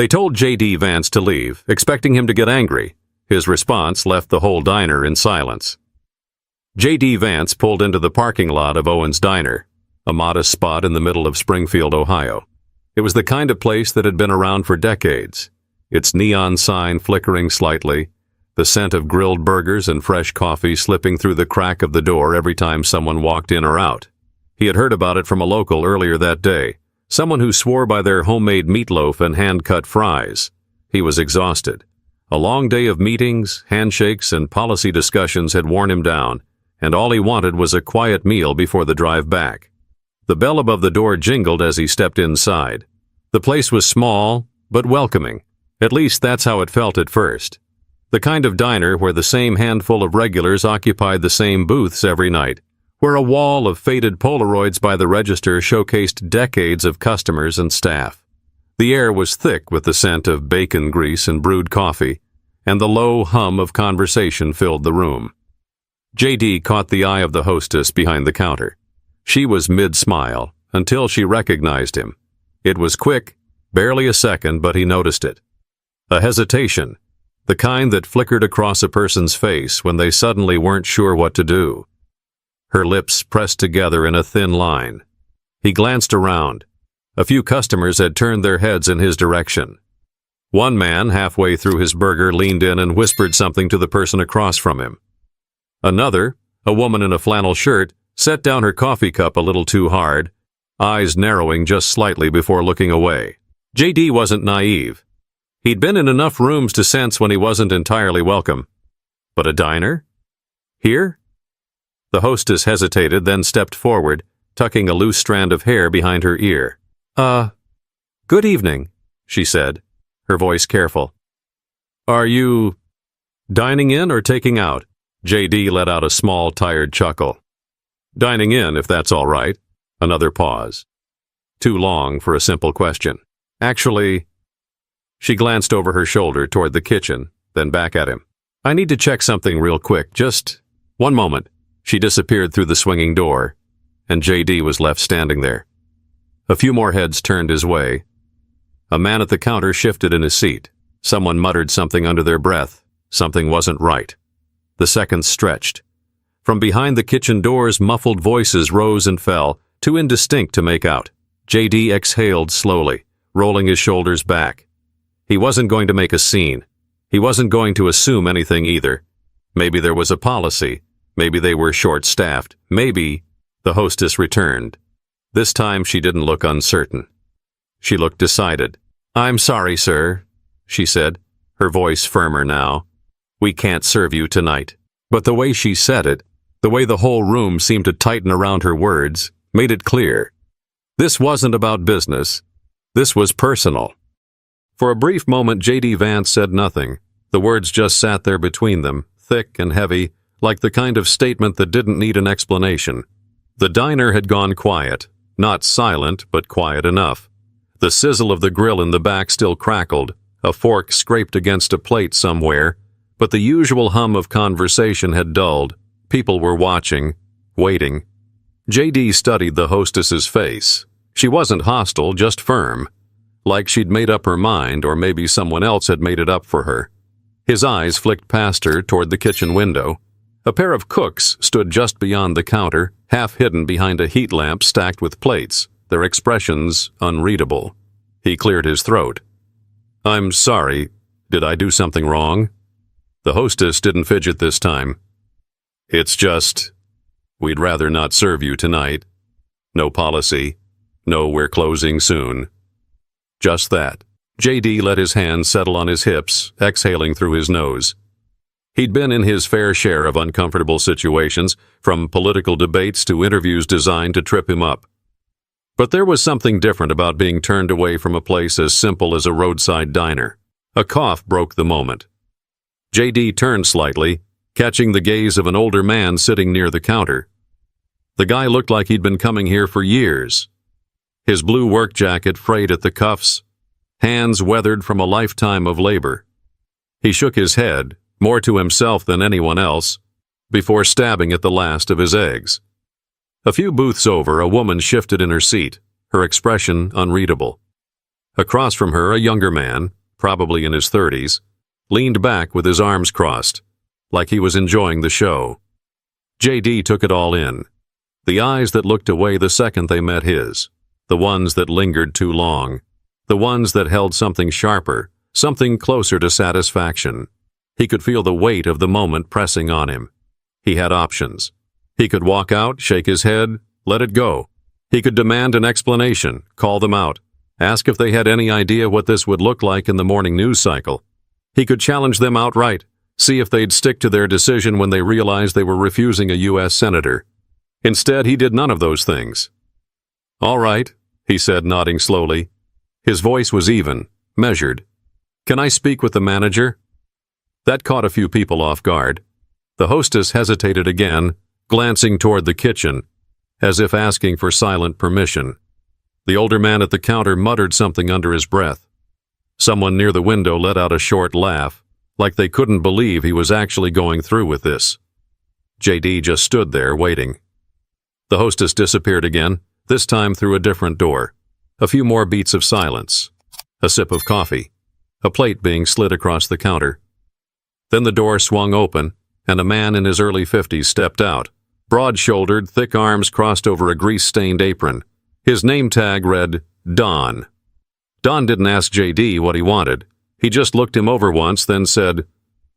They told J.D. Vance to leave, expecting him to get angry. His response left the whole diner in silence. J.D. Vance pulled into the parking lot of Owen's Diner, a modest spot in the middle of Springfield, Ohio. It was the kind of place that had been around for decades, its neon sign flickering slightly, the scent of grilled burgers and fresh coffee slipping through the crack of the door every time someone walked in or out. He had heard about it from a local earlier that day, someone who swore by their homemade meatloaf and hand-cut fries. He was exhausted. A long day of meetings, handshakes, and policy discussions had worn him down, and all he wanted was a quiet meal before the drive back. The bell above the door jingled as he stepped inside. The place was small, but welcoming. At least that's how it felt at first. The kind of diner where the same handful of regulars occupied the same booths every night, where a wall of faded Polaroids by the register showcased decades of customers and staff. The air was thick with the scent of bacon grease and brewed coffee, and the low hum of conversation filled the room. J.D. caught the eye of the hostess behind the counter. She was mid-smile until she recognized him. It was quick, barely a second, but he noticed it. A hesitation, the kind that flickered across a person's face when they suddenly weren't sure what to do. Her lips pressed together in a thin line. He glanced around. A few customers had turned their heads in his direction. One man, halfway through his burger, leaned in and whispered something to the person across from him. Another, a woman in a flannel shirt, set down her coffee cup a little too hard, eyes narrowing just slightly before looking away. J.D. wasn't naive. He'd been in enough rooms to sense when he wasn't entirely welcome. But a diner? Here? The hostess hesitated, then stepped forward, tucking a loose strand of hair behind her ear. Good evening, she said, her voice careful. Are you dining in or taking out? J.D. let out a small, tired chuckle. Dining in, if that's all right. Another pause. Too long for a simple question. Actually, she glanced over her shoulder toward the kitchen, then back at him. I need to check something real quick. Just one moment. She disappeared through the swinging door, and J.D. was left standing there. A few more heads turned his way. A man at the counter shifted in his seat. Someone muttered something under their breath. Something wasn't right. The seconds stretched. From behind the kitchen doors, muffled voices rose and fell, too indistinct to make out. J.D. exhaled slowly, rolling his shoulders back. He wasn't going to make a scene. He wasn't going to assume anything either. Maybe there was a policy. Maybe they were short-staffed. Maybe. The hostess returned. This time she didn't look uncertain. She looked decided. I'm sorry, sir, she said, her voice firmer now. We can't serve you tonight. But the way she said it, the way the whole room seemed to tighten around her words, made it clear. This wasn't about business. This was personal. For a brief moment, J.D. Vance said nothing. The words just sat there between them, thick and heavy, like the kind of statement that didn't need an explanation. The diner had gone quiet. Not silent, but quiet enough. The sizzle of the grill in the back still crackled. A fork scraped against a plate somewhere, but the usual hum of conversation had dulled. People were watching, waiting. J.D. studied the hostess's face. She wasn't hostile, just firm. Like she'd made up her mind, or maybe someone else had made it up for her. His eyes flicked past her toward the kitchen window. A pair of cooks stood just beyond the counter, half hidden behind a heat lamp stacked with plates, their expressions unreadable. He cleared his throat. I'm sorry. Did I do something wrong? The hostess didn't fidget this time. It's just, we'd rather not serve you tonight. No policy. No, we're closing soon. Just that. J.D. let his hands settle on his hips, exhaling through his nose. He'd been in his fair share of uncomfortable situations, from political debates to interviews designed to trip him up. But there was something different about being turned away from a place as simple as a roadside diner. A cough broke the moment. J.D. turned slightly, catching the gaze of an older man sitting near the counter. The guy looked like he'd been coming here for years. His blue work jacket frayed at the cuffs, hands weathered from a lifetime of labor. He shook his head, more to himself than anyone else, before stabbing at the last of his eggs. A few booths over, a woman shifted in her seat, her expression unreadable. Across from her, a younger man, probably in his 30s, leaned back with his arms crossed, like he was enjoying the show. J.D. took it all in. The eyes that looked away the second they met his, the ones that lingered too long, the ones that held something sharper, something closer to satisfaction. He could feel the weight of the moment pressing on him. He had options. He could walk out, shake his head, let it go. He could demand an explanation, call them out, ask if they had any idea what this would look like in the morning news cycle. He could challenge them outright, see if they'd stick to their decision when they realized they were refusing a U.S. senator. Instead, he did none of those things. "All right," he said, nodding slowly. His voice was even, measured. "Can I speak with the manager?" That caught a few people off guard. The hostess hesitated again, glancing toward the kitchen, as if asking for silent permission. The older man at the counter muttered something under his breath. Someone near the window let out a short laugh, like they couldn't believe he was actually going through with this. J.D. just stood there, waiting. The hostess disappeared again, this time through a different door. A few more beats of silence. A sip of coffee. A plate being slid across the counter. Then the door swung open, and a man in his early 50s stepped out, broad-shouldered, thick arms crossed over a grease-stained apron. His name tag read, Don. Don didn't ask J.D. what he wanted. He just looked him over once, then said,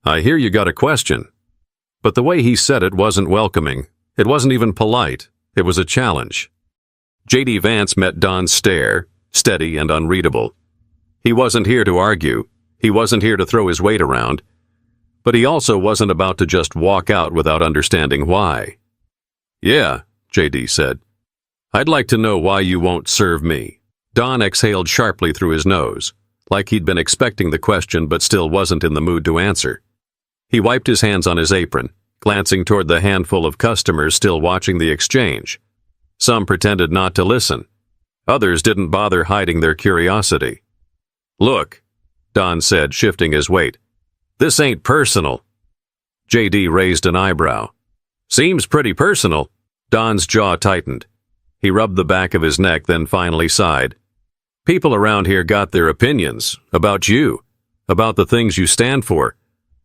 "I hear you got a question." But the way he said it wasn't welcoming. It wasn't even polite. It was a challenge. J.D. Vance met Don's stare, steady and unreadable. He wasn't here to argue. He wasn't here to throw his weight around. But he also wasn't about to just walk out without understanding why. "Yeah," J.D. said. "I'd like to know why you won't serve me." Don exhaled sharply through his nose, like he'd been expecting the question but still wasn't in the mood to answer. He wiped his hands on his apron, glancing toward the handful of customers still watching the exchange. Some pretended not to listen. Others didn't bother hiding their curiosity. "Look," Don said, shifting his weight. "This ain't personal." J.D. raised an eyebrow. "Seems pretty personal." Don's jaw tightened. He rubbed the back of his neck, then finally sighed. "People around here got their opinions, about you, about the things you stand for.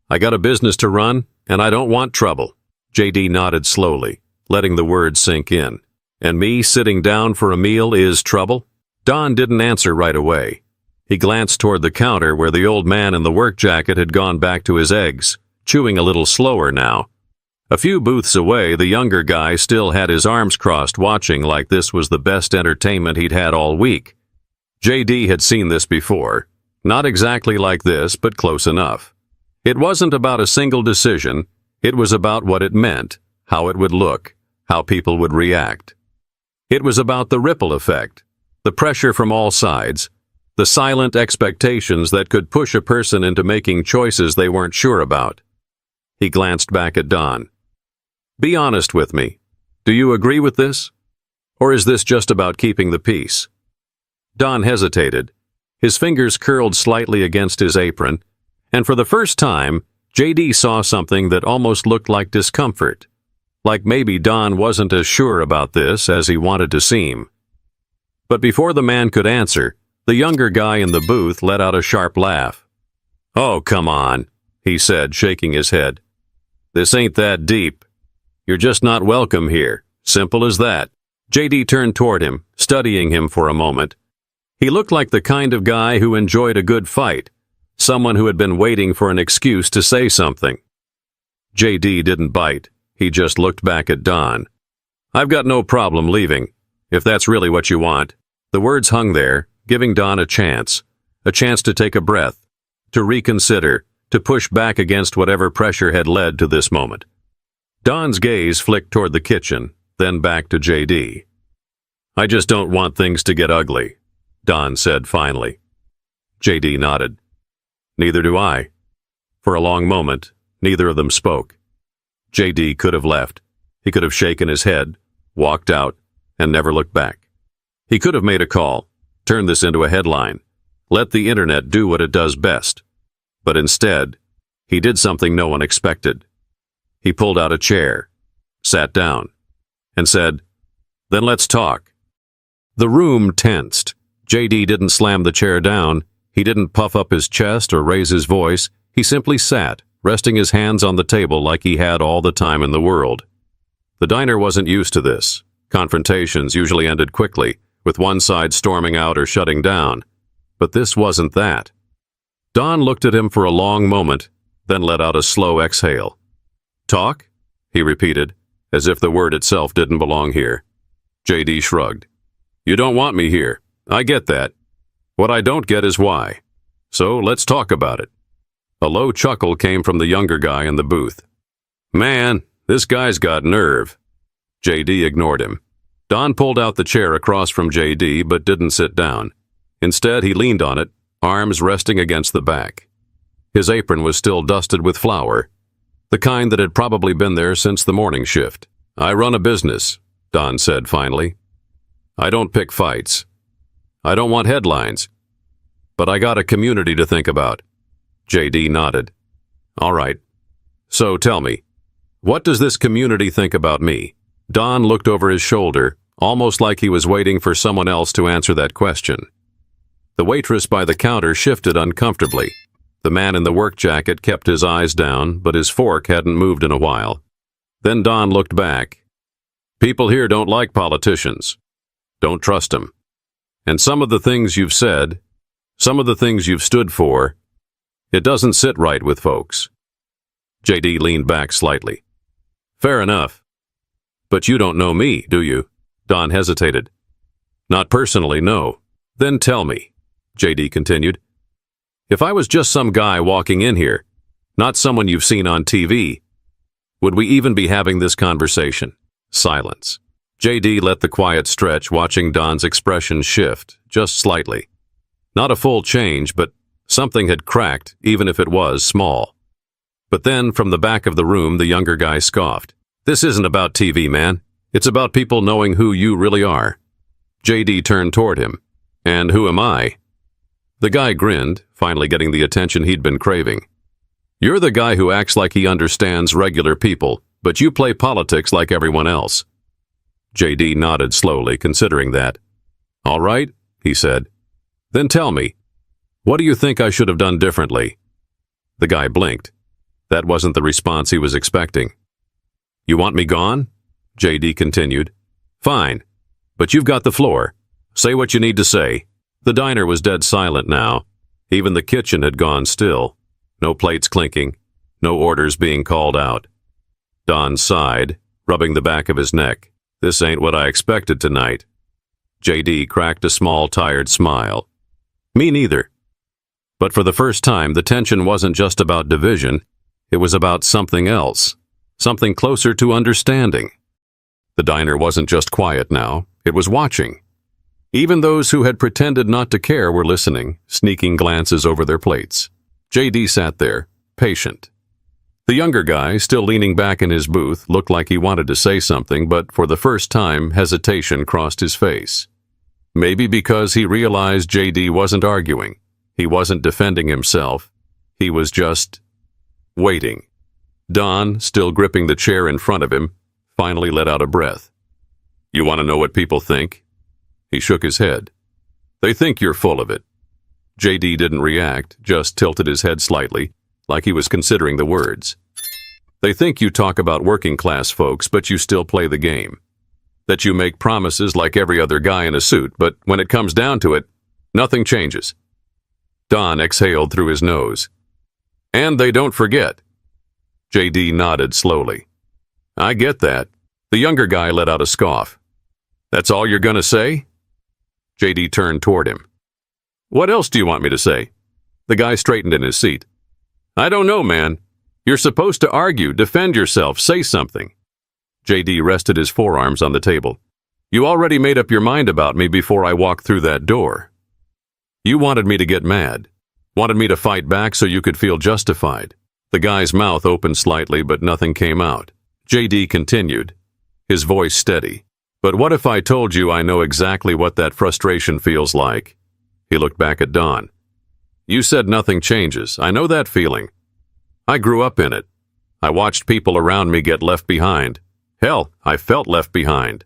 I got a business to run, and I don't want trouble." J.D. nodded slowly, letting the words sink in. "And me sitting down for a meal is trouble?" Don didn't answer right away. He glanced toward the counter where the old man in the work jacket had gone back to his eggs, chewing a little slower now. A few booths away, the younger guy still had his arms crossed, watching like this was the best entertainment he'd had all week. J.D. had seen this before. Not exactly like this, but close enough. It wasn't about a single decision. It was about what it meant, how it would look, how people would react. It was about the ripple effect, the pressure from all sides, the silent expectations that could push a person into making choices they weren't sure about. He glanced back at Don. "Be honest with me. Do you agree with this? Or is this just about keeping the peace?" Don hesitated. His fingers curled slightly against his apron, and for the first time, J.D. saw something that almost looked like discomfort. Like maybe Don wasn't as sure about this as he wanted to seem. But before the man could answer, the younger guy in the booth let out a sharp laugh. "Oh, come on," he said, shaking his head. "This ain't that deep. You're just not welcome here. Simple as that." J.D. turned toward him, studying him for a moment. He looked like the kind of guy who enjoyed a good fight, someone who had been waiting for an excuse to say something. J.D. didn't bite. He just looked back at Don. "I've got no problem leaving, if that's really what you want." The words hung there, giving Don a chance to take a breath, to reconsider, to push back against whatever pressure had led to this moment. Don's gaze flicked toward the kitchen, then back to J.D. "I just don't want things to get ugly," Don said finally. J.D. nodded. "Neither do I." For a long moment, neither of them spoke. J.D. could have left. He could have shaken his head, walked out, and never looked back. He could have made a call, turned this into a headline, let the internet do what it does best. But instead, he did something no one expected. He pulled out a chair, sat down, and said, "Then let's talk." The room tensed. JD didn't slam the chair down. He didn't puff up his chest or raise his voice. He simply sat, resting his hands on the table like he had all the time in the world. The diner wasn't used to this. Confrontations usually ended quickly, with one side storming out or shutting down. But this wasn't that. Don looked at him for a long moment, then let out a slow exhale. "Talk?" he repeated, as if the word itself didn't belong here. JD shrugged. "You don't want me here. I get that. What I don't get is why. So let's talk about it." A low chuckle came from the younger guy in the booth. "Man, this guy's got nerve." JD ignored him. Don pulled out the chair across from JD but didn't sit down. Instead, he leaned on it, arms resting against the back. His apron was still dusted with flour, the kind that had probably been there since the morning shift. "I run a business," Don said finally. "I don't pick fights. I don't want headlines. But I got a community to think about." JD nodded. "All right. So tell me, what does this community think about me?" Don looked over his shoulder, almost like he was waiting for someone else to answer that question. The waitress by the counter shifted uncomfortably. The man in the work jacket kept his eyes down, but his fork hadn't moved in a while. Then Don looked back. "People here don't like politicians. Don't trust them. And some of the things you've said, some of the things you've stood for, it doesn't sit right with folks." JD leaned back slightly. "Fair enough. But you don't know me, do you?" Don hesitated. "Not personally, no." "Then tell me," JD continued. "If I was just some guy walking in here, not someone you've seen on TV, would we even be having this conversation?" Silence. JD let the quiet stretch, watching Don's expression shift, just slightly. Not a full change, but something had cracked, even if it was small. But then, from the back of the room, the younger guy scoffed. "This isn't about TV, man. It's about people knowing who you really are." JD turned toward him. "And who am I?" The guy grinned, finally getting the attention he'd been craving. "You're the guy who acts like he understands regular people, but you play politics like everyone else." JD nodded slowly, considering that. "All right," he said. "Then tell me, what do you think I should have done differently?" The guy blinked. That wasn't the response he was expecting. "You want me gone?" JD continued. "Fine, but you've got the floor. Say what you need to say." The diner was dead silent now. Even the kitchen had gone still. No plates clinking, no orders being called out. Don sighed, rubbing the back of his neck. "This ain't what I expected tonight." JD cracked a small, tired smile. "Me neither." But for the first time, the tension wasn't just about division. It was about something else, something closer to understanding. The diner wasn't just quiet now, it was watching. Even those who had pretended not to care were listening, sneaking glances over their plates. JD sat there, patient. The younger guy, still leaning back in his booth, looked like he wanted to say something, but for the first time, hesitation crossed his face. Maybe because he realized JD wasn't arguing. He wasn't defending himself. He was just waiting. Don, still gripping the chair in front of him, finally let out a breath. "You want to know what people think?" He shook his head. "They think you're full of it." JD didn't react, just tilted his head slightly, like he was considering the words. "They think you talk about working-class folks, but you still play the game. That you make promises like every other guy in a suit, but when it comes down to it, nothing changes." Don exhaled through his nose. "And they don't forget." JD nodded slowly. "I get that." The younger guy let out a scoff. "That's all you're gonna say?" JD turned toward him. "What else do you want me to say?" The guy straightened in his seat. "I don't know, man. You're supposed to argue, defend yourself, say something." JD rested his forearms on the table. "You already made up your mind about me before I walked through that door. You wanted me to get mad, wanted me to fight back so you could feel justified." The guy's mouth opened slightly, but nothing came out. JD continued, his voice steady. "But what if I told you I know exactly what that frustration feels like?" He looked back at Don. "You said nothing changes. I know that feeling. I grew up in it. I watched people around me get left behind. Hell, I felt left behind.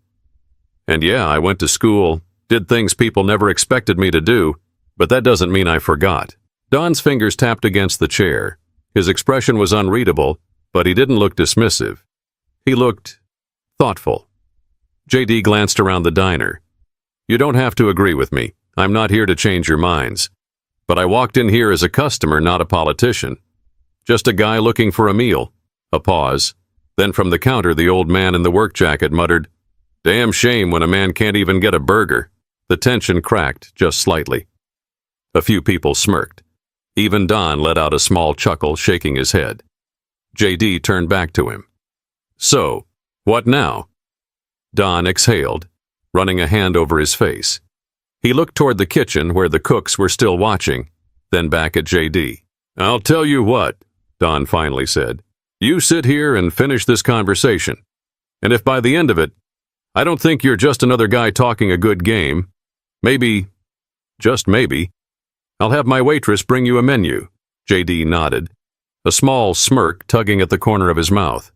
And yeah, I went to school, Did things people never expected me to do, but that doesn't mean I forgot. Don's fingers tapped against the chair. His expression was unreadable, but he didn't look dismissive. He looked thoughtful. J.D. glanced around the diner. You don't have to agree with me. I'm not here to change your minds. But I walked in here as a customer, not a politician. Just a guy looking for a meal. A pause. Then from the counter, the old man in the work jacket muttered, "Damn shame when a man can't even get a burger." The tension cracked just slightly. A few people smirked. Even Don let out a small chuckle, shaking his head. J.D. turned back to him. So, what now? Don exhaled, running a hand over his face. He looked toward the kitchen where the cooks were still watching, then back at J.D. "I'll tell you what," Don finally said. "You sit here and finish this conversation. And if by the end of it, I don't think you're just another guy talking a good game, maybe, just maybe, I'll have my waitress bring you a menu." J.D. nodded, a small smirk tugging at the corner of his mouth.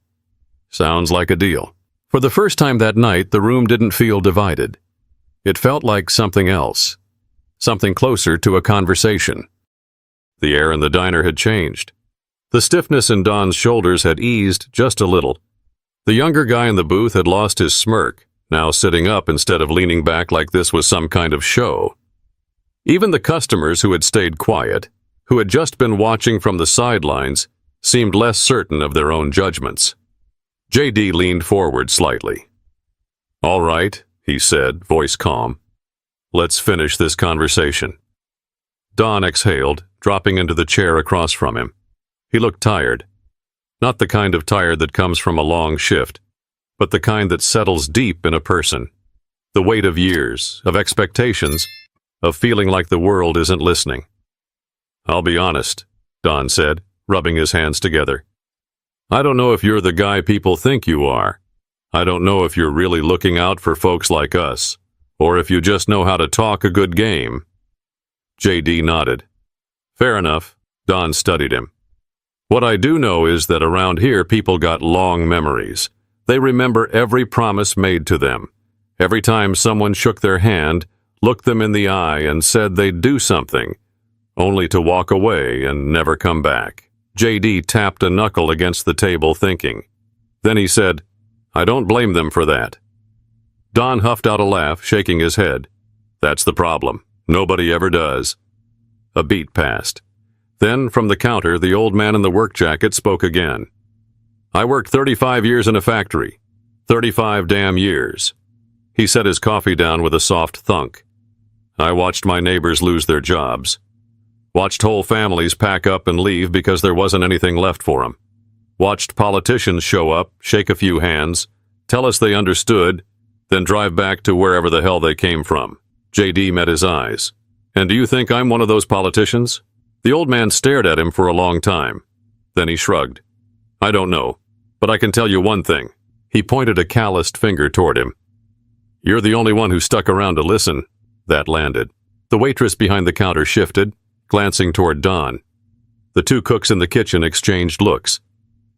Sounds like a deal. For the first time that night, the room didn't feel divided. It felt like something else, something closer to a conversation. The air in the diner had changed. The stiffness in Don's shoulders had eased just a little. The younger guy in the booth had lost his smirk, now sitting up instead of leaning back like this was some kind of show. Even the customers who had stayed quiet, who had just been watching from the sidelines, seemed less certain of their own judgments. J.D. leaned forward slightly. "All right," he said, voice calm. "Let's finish this conversation." Don exhaled, dropping into the chair across from him. He looked tired. Not the kind of tired that comes from a long shift, but the kind that settles deep in a person. The weight of years, of expectations, of feeling like the world isn't listening. "I'll be honest," Don said, rubbing his hands together. "I don't know if you're the guy people think you are. I don't know if you're really looking out for folks like us, or if you just know how to talk a good game." J.D. nodded. "Fair enough." Don studied him. "What I do know is that around here people got long memories. They remember every promise made to them. Every time someone shook their hand, looked them in the eye, and said they'd do something, only to walk away and never come back." J.D. tapped a knuckle against the table, thinking. Then he said, "I don't blame them for that." Don huffed out a laugh, shaking his head. "That's the problem. Nobody ever does." A beat passed. Then, from the counter, the old man in the work jacket spoke again. "I worked 35 years in a factory. 35 damn years." He set his coffee down with a soft thunk. "I watched my neighbors lose their jobs. Watched whole families pack up and leave because there wasn't anything left for them. Watched politicians show up, shake a few hands, tell us they understood, then drive back to wherever the hell they came from." J.D. met his eyes. "And do you think I'm one of those politicians?" The old man stared at him for a long time. Then he shrugged. "I don't know, but I can tell you one thing." He pointed a calloused finger toward him. "You're the only one who stuck around to listen." That landed. The waitress behind the counter shifted, glancing toward Don. The two cooks in the kitchen exchanged looks.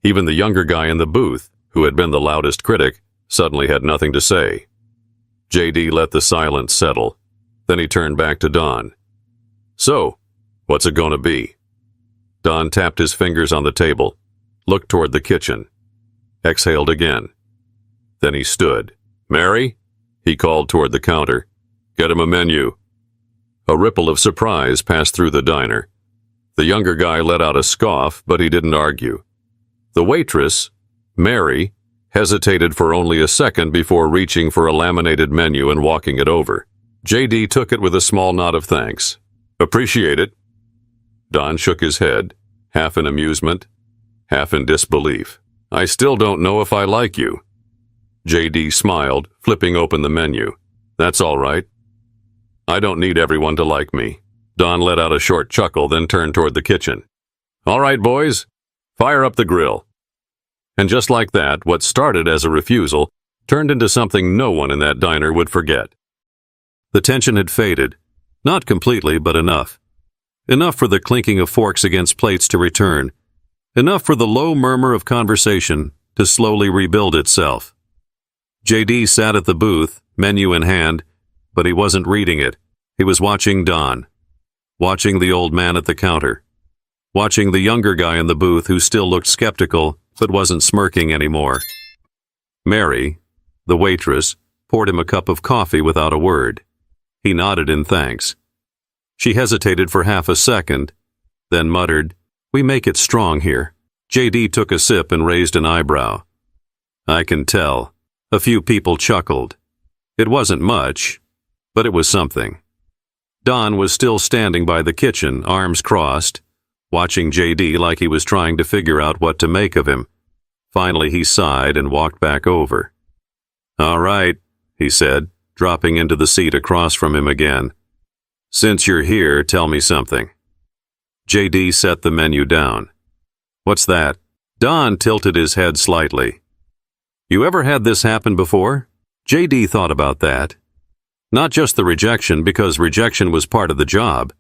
Even the younger guy in the booth, who had been the loudest critic, suddenly had nothing to say. J.D. let the silence settle. Then he turned back to Don. "So, what's it going to be?" Don tapped his fingers on the table, looked toward the kitchen, exhaled again. Then he stood. "Mary?" he called toward the counter. "Get him a menu." A ripple of surprise passed through the diner. The younger guy let out a scoff, but he didn't argue. The waitress, Mary, hesitated for only a second before reaching for a laminated menu and walking it over. J.D. took it with a small nod of thanks. "Appreciate it." Don shook his head, half in amusement, half in disbelief. "I still don't know if I like you." J.D. smiled, flipping open the menu. "That's all right. I don't need everyone to like me." Don let out a short chuckle, then turned toward the kitchen. "All right, boys, fire up the grill." And just like that, what started as a refusal turned into something no one in that diner would forget. The tension had faded. Not completely, but enough. Enough for the clinking of forks against plates to return. Enough for the low murmur of conversation to slowly rebuild itself. J.D. sat at the booth, menu in hand, but he wasn't reading it. He was watching Don, watching the old man at the counter, watching the younger guy in the booth who still looked skeptical but wasn't smirking anymore. Mary, the waitress, poured him a cup of coffee without a word. He nodded in thanks. She hesitated for half a second, then muttered, "We make it strong here." JD took a sip and raised an eyebrow. "I can tell." A few people chuckled. It wasn't much, but it was something. Don was still standing by the kitchen, arms crossed, watching JD like he was trying to figure out what to make of him. Finally, he sighed and walked back over. "All right," he said, dropping into the seat across from him again. "Since you're here, tell me something." JD set the menu down. "What's that?" Don tilted his head slightly. "You ever had this happen before?" JD thought about that. Not just the rejection, because rejection was part of the job.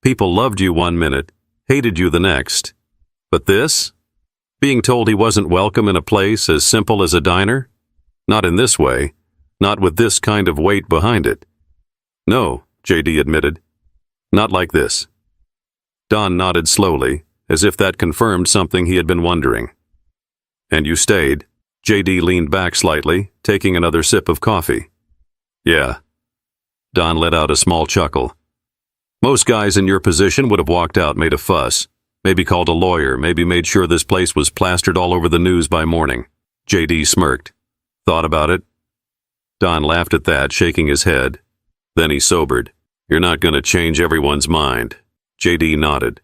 People loved you one minute, hated you the next. But this? Being told he wasn't welcome in a place as simple as a diner? Not in this way. Not with this kind of weight behind it. "No," JD admitted. "Not like this." Don nodded slowly, as if that confirmed something he had been wondering. "And you stayed?" JD leaned back slightly, taking another sip of coffee. "Yeah." Don let out a small chuckle. "Most guys in your position would have walked out, made a fuss, maybe called a lawyer, maybe made sure this place was plastered all over the news by morning." JD smirked. "Thought about it?" Don laughed at that, shaking his head. Then he sobered. "You're not going to change everyone's mind." JD nodded.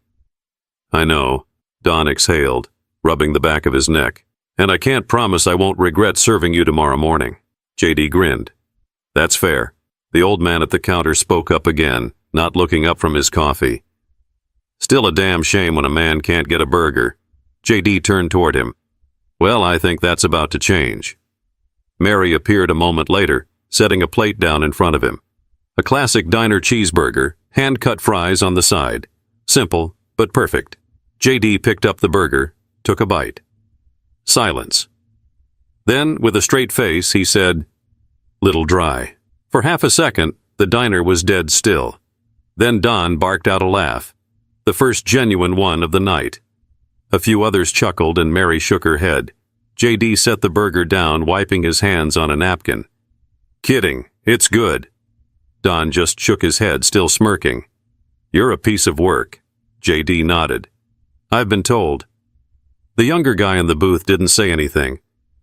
"I know." Don exhaled, rubbing the back of his neck. "And I can't promise I won't regret serving you tomorrow morning." JD grinned. "That's fair." The old man at the counter spoke up again, not looking up from his coffee. "Still a damn shame when a man can't get a burger." JD turned toward him. "Well, I think that's about to change." Mary appeared a moment later, setting a plate down in front of him. A classic diner cheeseburger, hand-cut fries on the side. Simple, but perfect. JD picked up the burger, took a bite. Silence. Then, with a straight face, he said, "Little dry." For half a second, the diner was dead still. Then Don barked out a laugh, the first genuine one of the night. A few others chuckled and Mary shook her head. JD set the burger down, wiping his hands on a napkin. "Kidding, it's good." Don just shook his head, still smirking. "You're a piece of work." JD nodded. "I've been told." The younger guy in the booth didn't say anything,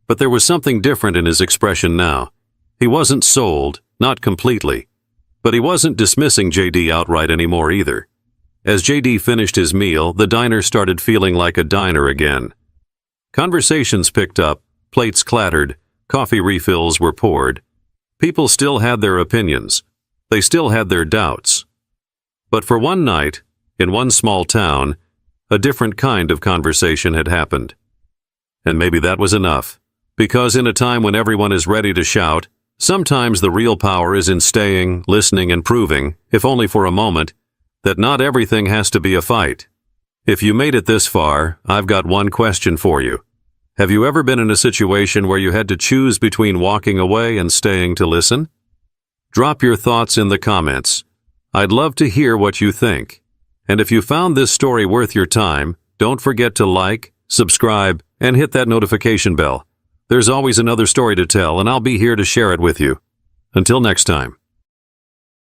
but there was something different in his expression now. He wasn't sold, not completely, but he wasn't dismissing JD outright anymore either. As JD finished his meal, the diner started feeling like a diner again. Conversations picked up, plates clattered, coffee refills were poured. People still had their opinions. They still had their doubts. But for one night, in one small town, a different kind of conversation had happened. And maybe that was enough, because in a time when everyone is ready to shout, sometimes the real power is in staying, listening, and proving, if only for a moment, that not everything has to be a fight. If you made it this far, I've got one question for you. Have you ever been in a situation where you had to choose between walking away and staying to listen? Drop your thoughts in the comments. I'd love to hear what you think. And if you found this story worth your time, don't forget to like, subscribe, and hit that notification bell. There's always another story to tell, and I'll be here to share it with you. Until next time.